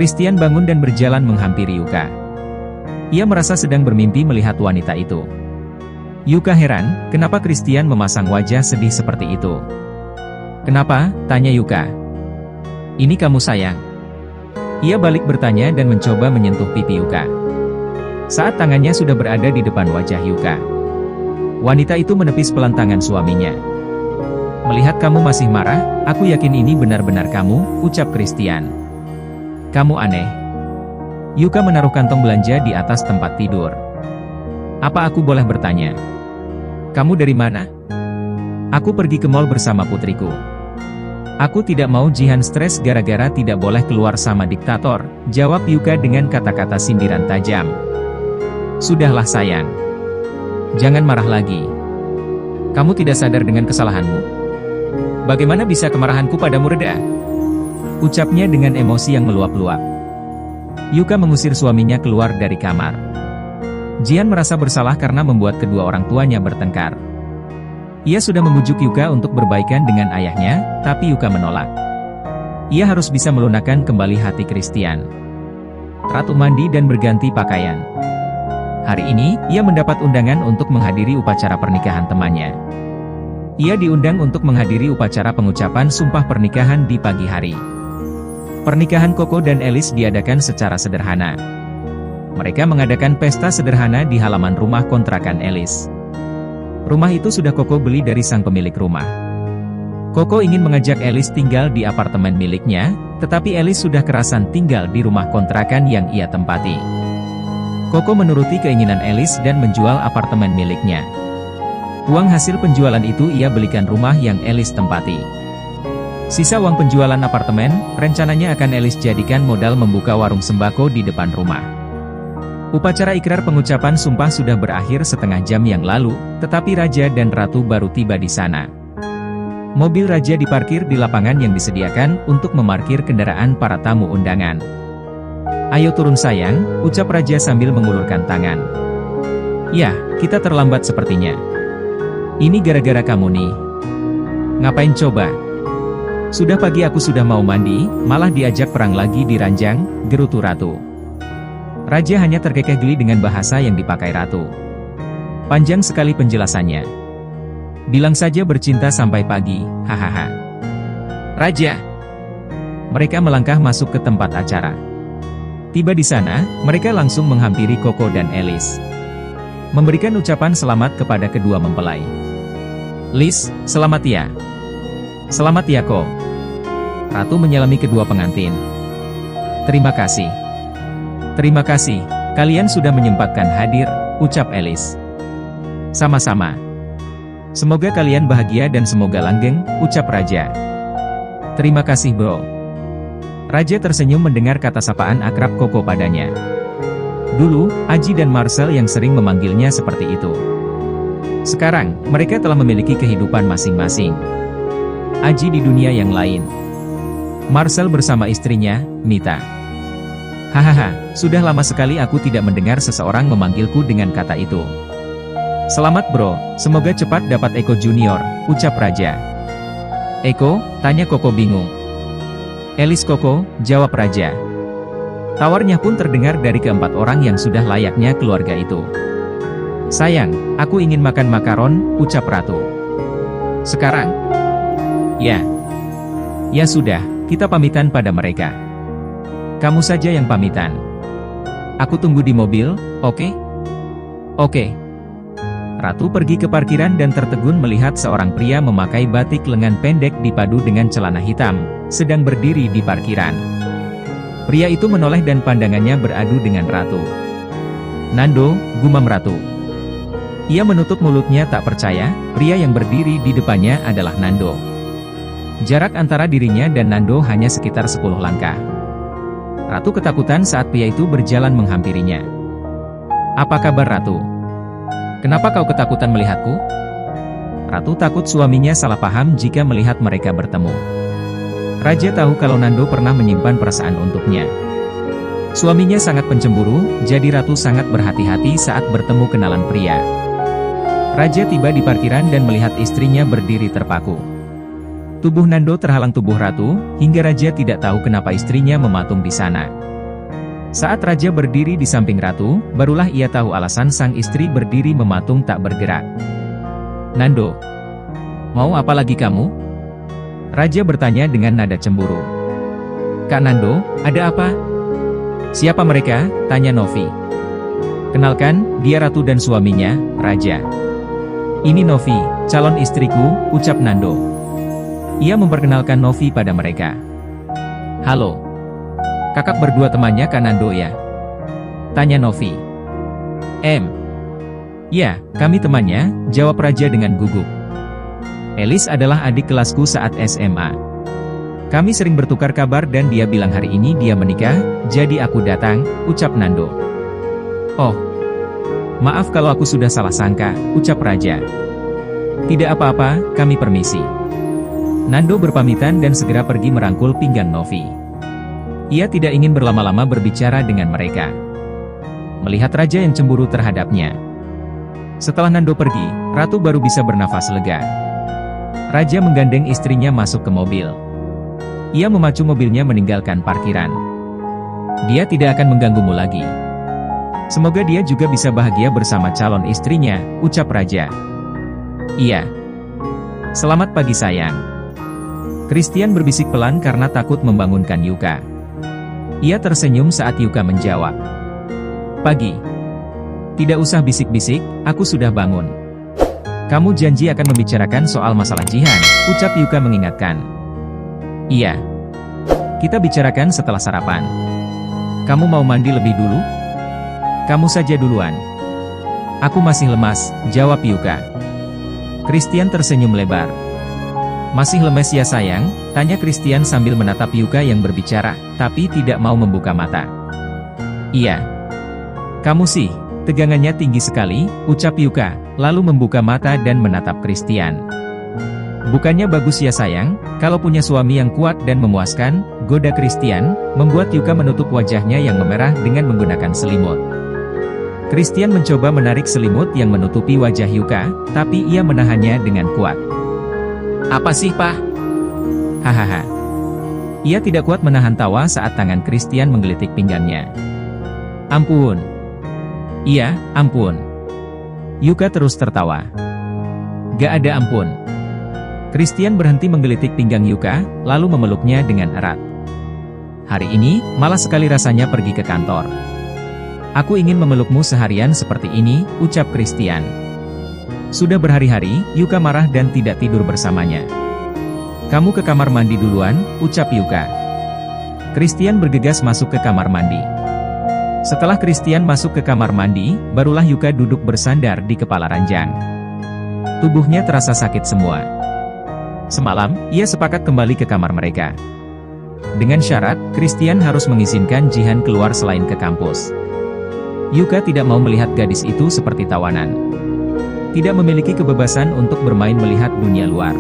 Christian bangun dan berjalan menghampiri Yuka. Ia merasa sedang bermimpi melihat wanita itu. Yuka heran, kenapa Christian memasang wajah sedih seperti itu. "Kenapa?" tanya Yuka. "Ini kamu sayang." Ia balik bertanya dan mencoba menyentuh pipi Yuka. Saat tangannya sudah berada di depan wajah Yuka, wanita itu menepis pelan tangan suaminya. "Melihat kamu masih marah, aku yakin ini benar-benar kamu," ucap Christian. "Kamu aneh." Yuka menaruh kantong belanja di atas tempat tidur. "Apa aku boleh bertanya? Kamu dari mana?" "Aku pergi ke mall bersama putriku." "Aku tidak mau Jihan stres gara-gara tidak boleh keluar sama diktator," jawab Yuka dengan kata-kata sindiran tajam. "Sudahlah sayang. Jangan marah lagi. Kamu tidak sadar dengan kesalahanmu. Bagaimana bisa kemarahanku padamu reda?" ucapnya dengan emosi yang meluap-luap. Yuka mengusir suaminya keluar dari kamar. Jihan merasa bersalah karena membuat kedua orang tuanya bertengkar. Ia sudah membujuk Yuka untuk berbaikan dengan ayahnya, tapi Yuka menolak. Ia harus bisa melunakkan kembali hati Christian. Ratu mandi dan berganti pakaian. Hari ini, ia mendapat undangan untuk menghadiri upacara pernikahan temannya. Ia diundang untuk menghadiri upacara pengucapan sumpah pernikahan di pagi hari. Pernikahan Coco dan Alice diadakan secara sederhana. Mereka mengadakan pesta sederhana di halaman rumah kontrakan Alice. Rumah itu sudah Coco beli dari sang pemilik rumah. Coco ingin mengajak Alice tinggal di apartemen miliknya, tetapi Alice sudah kerasan tinggal di rumah kontrakan yang ia tempati. Coco menuruti keinginan Alice dan menjual apartemen miliknya. Uang hasil penjualan itu ia belikan rumah yang Alice tempati. Sisa uang penjualan apartemen, rencananya akan Alice jadikan modal membuka warung sembako di depan rumah. Upacara ikrar pengucapan sumpah sudah berakhir setengah jam yang lalu, tetapi Raja dan Ratu baru tiba di sana. Mobil Raja diparkir di lapangan yang disediakan untuk memarkir kendaraan para tamu undangan. "Ayo turun sayang," ucap Raja sambil mengulurkan tangan. "Ya, kita terlambat sepertinya. Ini gara-gara kamu nih." "Ngapain coba? Sudah pagi aku sudah mau mandi, malah diajak perang lagi di ranjang," gerutu Ratu. Raja hanya terkekeh geli dengan bahasa yang dipakai Ratu. Panjang sekali penjelasannya. "Bilang saja bercinta sampai pagi, hahaha." "Raja!" Mereka melangkah masuk ke tempat acara. Tiba di sana, mereka langsung menghampiri Coco dan Alice. Memberikan ucapan selamat kepada kedua mempelai. "Liz, selamat ya." "Selamat ya Ko." Ratu menyalami kedua pengantin. "Terima kasih." "Terima kasih, kalian sudah menyempatkan hadir," ucap Alice. "Sama-sama. Semoga kalian bahagia dan semoga langgeng," ucap Raja. "Terima kasih bro." Raja tersenyum mendengar kata sapaan akrab Coco padanya. Dulu, Aji dan Marcel yang sering memanggilnya seperti itu. Sekarang, mereka telah memiliki kehidupan masing-masing. Aji di dunia yang lain. Marcel bersama istrinya, Mita. "Hahaha, sudah lama sekali aku tidak mendengar seseorang memanggilku dengan kata itu." "Selamat bro, semoga cepat dapat Eko Junior," ucap Raja. "Eko?" tanya Coco bingung. "Alice Coco," jawab Raja. Tawarnya pun terdengar dari keempat orang yang sudah layaknya keluarga itu. "Sayang, aku ingin makan makaron," ucap Ratu. "Sekarang?" "Ya." "Ya sudah, kita pamitan pada mereka." "Kamu saja yang pamitan. Aku tunggu di mobil, oke?" "Oke." Ratu pergi ke parkiran dan tertegun melihat seorang pria memakai batik lengan pendek dipadu dengan celana hitam, sedang berdiri di parkiran. Pria itu menoleh dan pandangannya beradu dengan Ratu. "Nando," gumam Ratu. Ia menutup mulutnya tak percaya, pria yang berdiri di depannya adalah Nando. Jarak antara dirinya dan Nando hanya sekitar 10 langkah. Ratu ketakutan saat pria itu berjalan menghampirinya. "Apa kabar Ratu? Kenapa kau ketakutan melihatku?" Ratu takut suaminya salah paham jika melihat mereka bertemu. Raja tahu kalau Nando pernah menyimpan perasaan untuknya. Suaminya sangat pencemburu, jadi Ratu sangat berhati-hati saat bertemu kenalan pria. Raja tiba di parkiran dan melihat istrinya berdiri terpaku. Tubuh Nando terhalang tubuh Ratu, hingga Raja tidak tahu kenapa istrinya mematung di sana. Saat raja berdiri di samping ratu, barulah ia tahu alasan sang istri berdiri mematung tak bergerak. "Nando, mau apa lagi kamu?" Raja bertanya dengan nada cemburu. "Kak Nando, ada apa?" "Siapa mereka?" tanya Novi. "Kenalkan, dia ratu dan suaminya, Raja." "Ini Novi, calon istriku," ucap Nando. Ia memperkenalkan Novi pada mereka. "Halo. Kakak berdua temannya Kak Nando ya?" tanya Novi. Ya, kami temannya," jawab Raja dengan gugup. "Elis adalah adik kelasku saat SMA. Kami sering bertukar kabar dan dia bilang hari ini dia menikah, jadi aku datang," ucap Nando. "Oh, maaf kalau aku sudah salah sangka," ucap Raja. "Tidak apa-apa, kami permisi." Nando berpamitan dan segera pergi merangkul pinggang Novi. Ia tidak ingin berlama-lama berbicara dengan mereka. Melihat Raja yang cemburu terhadapnya. Setelah Nando pergi, Ratu baru bisa bernafas lega. Raja menggandeng istrinya masuk ke mobil. Ia memacu mobilnya meninggalkan parkiran. "Dia tidak akan mengganggumu lagi. Semoga dia juga bisa bahagia bersama calon istrinya," ucap Raja. "Iya. Selamat pagi sayang." Christian berbisik pelan karena takut membangunkan Yuka. Ia tersenyum saat Yuka menjawab. "Pagi. Tidak usah bisik-bisik, aku sudah bangun." "Kamu janji akan membicarakan soal masalah Jihan," ucap Yuka mengingatkan. "Iya. Kita bicarakan setelah sarapan. Kamu mau mandi lebih dulu?" "Kamu saja duluan." "Aku masih lemas," jawab Yuka. Christian tersenyum lebar. "Masih lemes ya sayang?" tanya Christian sambil menatap Yuka yang berbicara, tapi tidak mau membuka mata. "Iya." "Kamu sih, tegangannya tinggi sekali," ucap Yuka, lalu membuka mata dan menatap Christian. "Bukannya bagus ya sayang, kalau punya suami yang kuat dan memuaskan," goda Christian, membuat Yuka menutup wajahnya yang memerah dengan menggunakan selimut. Christian mencoba menarik selimut yang menutupi wajah Yuka, tapi ia menahannya dengan kuat. "Apa sih, Pak?" Hahaha. Ia tidak kuat menahan tawa saat tangan Christian menggelitik pinggangnya. "Ampun." "Iya, ampun." Yuka terus tertawa. "Gak ada ampun." Christian berhenti menggelitik pinggang Yuka, lalu memeluknya dengan erat. "Hari ini, malas sekali rasanya pergi ke kantor. Aku ingin memelukmu seharian seperti ini," ucap Christian. Sudah berhari-hari, Yuka marah dan tidak tidur bersamanya. "Kamu ke kamar mandi duluan," ucap Yuka. Christian bergegas masuk ke kamar mandi. Setelah Christian masuk ke kamar mandi, barulah Yuka duduk bersandar di kepala ranjang. Tubuhnya terasa sakit semua. Semalam, ia sepakat kembali ke kamar mereka. Dengan syarat, Christian harus mengizinkan Jihan keluar selain ke kampus. Yuka tidak mau melihat gadis itu seperti tawanan. Tidak memiliki kebebasan untuk bermain melihat dunia luar.